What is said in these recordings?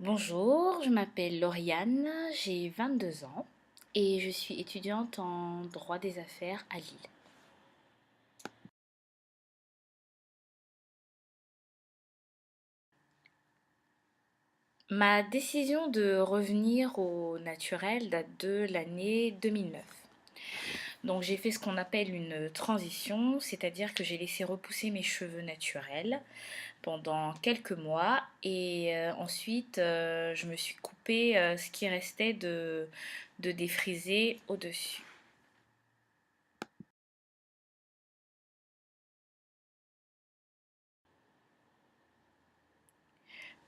Bonjour, je m'appelle Lauriane, j'ai 22 ans et je suis étudiante en droit des affaires à Lille. Ma décision de revenir au naturel date de l'année 2009. Donc j'ai fait ce qu'on appelle une transition, c'est-à-dire que j'ai laissé repousser mes cheveux naturels pendant quelques mois et ensuite je me suis coupé ce qui restait de défrisé au-dessus.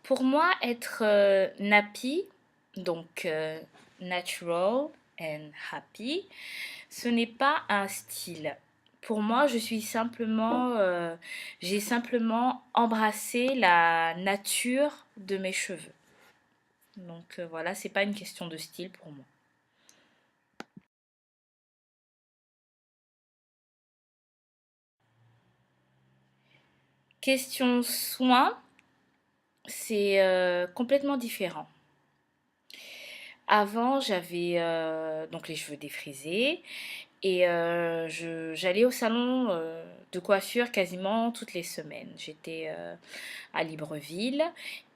Pour moi, être nappy, donc natural and happy, ce n'est pas un style. Pour moi, j'ai simplement embrassé la nature de mes cheveux. Donc voilà, c'est pas une question de style pour moi. Question soin, c'est complètement différent. Avant, j'avais donc les cheveux défrisés et j'allais au salon de coiffure quasiment toutes les semaines. J'étais à Libreville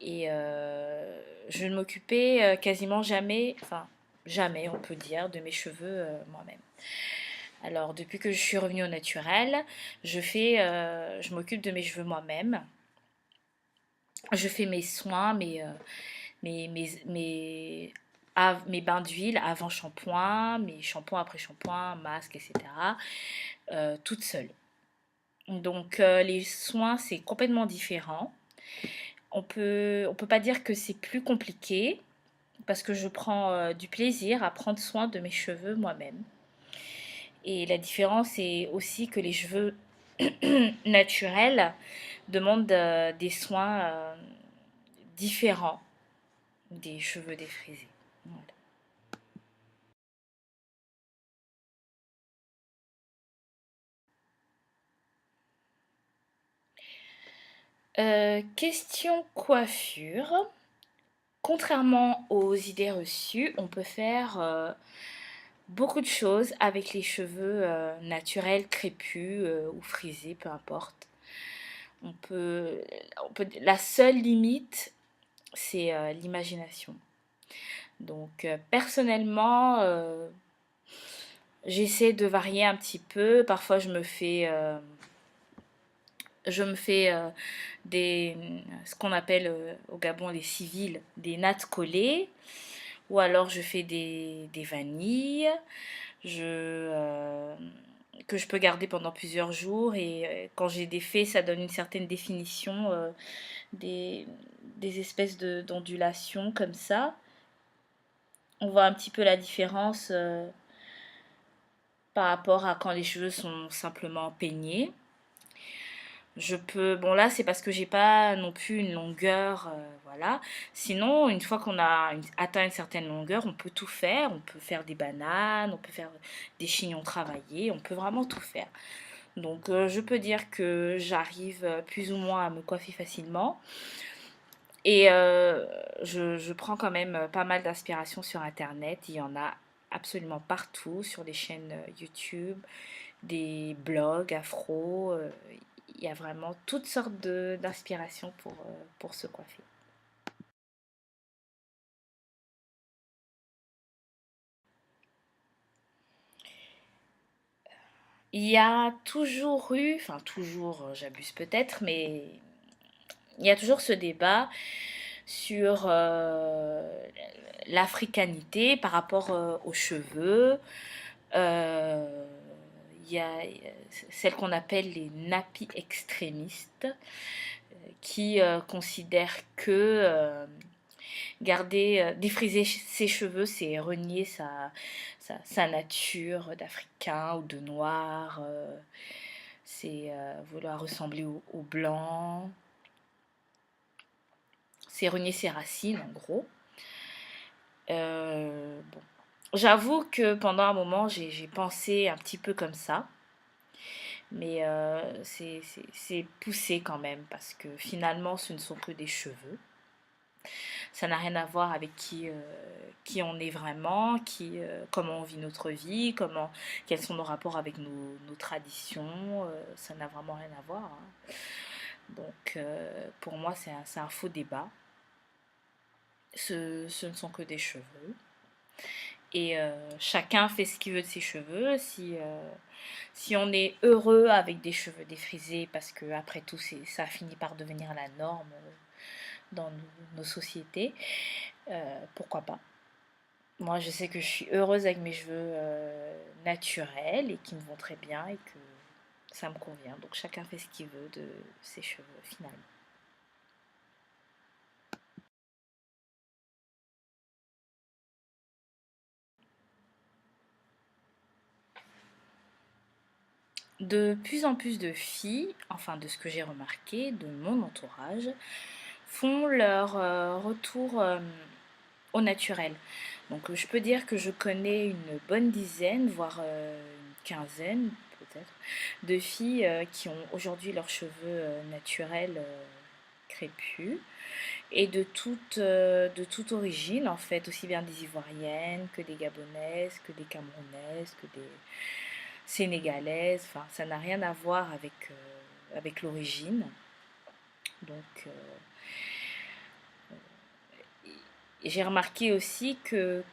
et je ne m'occupais quasiment jamais, enfin jamais on peut dire, de mes cheveux moi-même. Alors depuis que je suis revenue au naturel, je m'occupe de mes cheveux moi-même. Je fais mes soins, mes, mes, mes, mes bains d'huile avant shampoing, mes shampoings après shampoing, masques, etc. Toute seule. Donc les soins, c'est complètement différent. On peut pas dire que c'est plus compliqué parce que je prends du plaisir à prendre soin de mes cheveux moi-même. Et la différence est aussi que les cheveux naturels demandent des soins différents des cheveux défrisés. Voilà. Question coiffure. Contrairement aux idées reçues, on peut faire beaucoup de choses avec les cheveux naturels, crépus ou frisés, peu importe. On peut, la seule limite, c'est l'imagination. Donc personnellement, j'essaie de varier un petit peu. Parfois, je me fais ce qu'on appelle au Gabon les civils, des nattes collées, ou alors je fais des vanilles, je, euh, que je peux garder pendant plusieurs jours et quand j'ai des faits, ça donne une certaine définition, des, des espèces d'ondulations comme ça. On voit un petit peu la différence par rapport à quand les cheveux sont simplement peignés. Bon là c'est parce que j'ai pas non plus une longueur, voilà. Sinon, une fois qu'on a atteint une certaine longueur, on peut tout faire. On peut faire des bananes, on peut faire des chignons travaillés, on peut vraiment tout faire. Donc je peux dire que j'arrive plus ou moins à me coiffer facilement. Et je prends quand même pas mal d'inspiration sur Internet. Il y en a absolument partout, sur les chaînes YouTube, des blogs afro. Il y a vraiment toutes sortes d'inspirations pour se coiffer. Il y a toujours eu, enfin toujours, j'abuse peut-être, mais il y a toujours ce débat sur l'africanité par rapport aux cheveux. Euh, il y a celles qu'on appelle les nappies extrémistes qui considèrent que défriser ses cheveux, c'est renier sa nature d'Africain ou de noir. C'est vouloir ressembler au blanc. C'est renier ses racines, en gros. Bon. J'avoue que pendant un moment, j'ai pensé un petit peu comme ça. Mais c'est poussé quand même, parce que finalement, ce ne sont que des cheveux. Ça n'a rien à voir avec qui on est vraiment, comment on vit notre vie, quels sont nos rapports avec nos traditions. Ça n'a vraiment rien à voir, hein. Donc, pour moi, c'est un faux débat. Ce ne sont que des cheveux. Et chacun fait ce qu'il veut de ses cheveux. Si on est heureux avec des cheveux défrisés, parce que après tout, ça finit par devenir la norme dans nos sociétés, pourquoi pas? Moi, je sais que je suis heureuse avec mes cheveux naturels et qui me vont très bien et que ça me convient. Donc chacun fait ce qu'il veut de ses cheveux finalement. De plus en plus de filles, enfin de ce que j'ai remarqué, de mon entourage, font leur retour au naturel. Donc je peux dire que je connais une bonne dizaine, voire une quinzaine peut-être, de filles qui ont aujourd'hui leurs cheveux naturels crépus et de toute origine en fait, aussi bien des Ivoiriennes que des Gabonaises, que des Camerounaises, que des Sénégalaises, enfin ça n'a rien à voir avec l'origine. Donc j'ai remarqué aussi que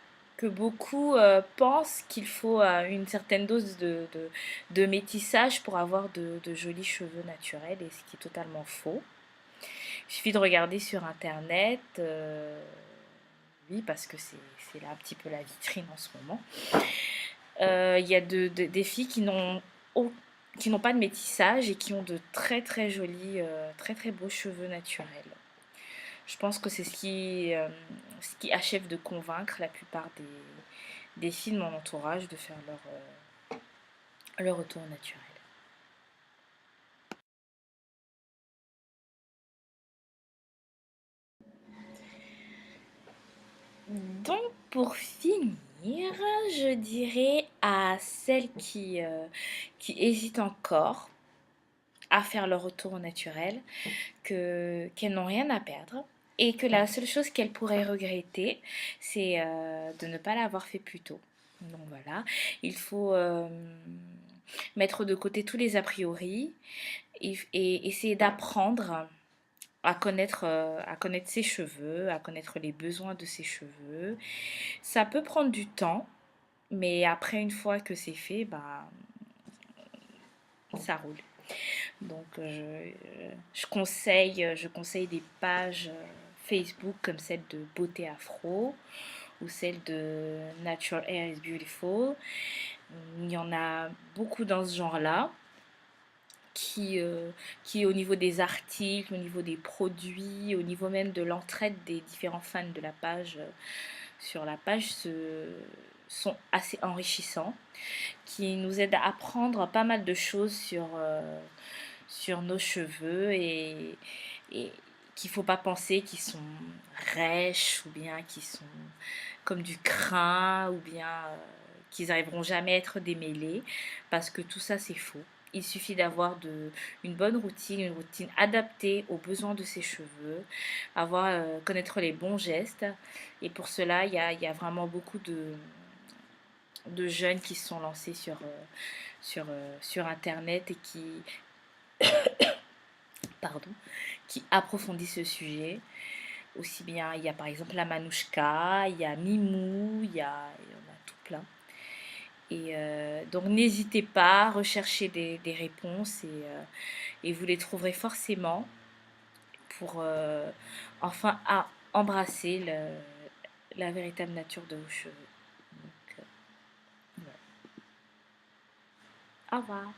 beaucoup pensent qu'il faut une certaine dose de métissage pour avoir de jolis cheveux naturels, et ce qui est totalement faux. Il suffit de regarder sur Internet, oui, parce que c'est là un petit peu la vitrine en ce moment. Il y a des filles qui n'ont pas de métissage et qui ont de très très jolis, très très beaux cheveux naturels. Je pense que c'est ce qui achève de convaincre la plupart des filles de mon entourage de faire leur retour naturel. Donc pour finir, je dirais à celles qui hésitent encore à faire leur retour au naturel qu'elles n'ont rien à perdre et que la seule chose qu'elles pourraient regretter, c'est de ne pas l'avoir fait plus tôt. Donc voilà, il faut mettre de côté tous les a priori et essayer d'apprendre à connaître ses cheveux, à connaître les besoins de ses cheveux. Ça peut prendre du temps, mais après une fois que c'est fait, bah, ça roule. Donc je conseille des pages Facebook comme celle de Beauté Afro ou celle de Natural Hair is Beautiful. Il y en a beaucoup dans ce genre-là qui au niveau des articles, au niveau des produits, au niveau même de l'entraide des différents fans de la page sur la page sont assez enrichissants, qui nous aident à apprendre pas mal de choses sur nos cheveux et qu'il ne faut pas penser qu'ils sont rêches ou bien qu'ils sont comme du crin ou bien qu'ils n'arriveront jamais à être démêlés parce que tout ça c'est faux. Il suffit d'avoir une bonne routine, une routine adaptée aux besoins de ses cheveux, connaître les bons gestes. Et pour cela, il y a vraiment beaucoup de jeunes qui se sont lancés sur Internet et pardon, qui approfondissent ce sujet. Aussi bien, il y a par exemple la Manouchka, il y a Mimou, il y en a tout plein. Et donc n'hésitez pas, recherchez des réponses et vous les trouverez forcément pour enfin embrasser la véritable nature de vos cheveux. Donc, voilà. Au revoir.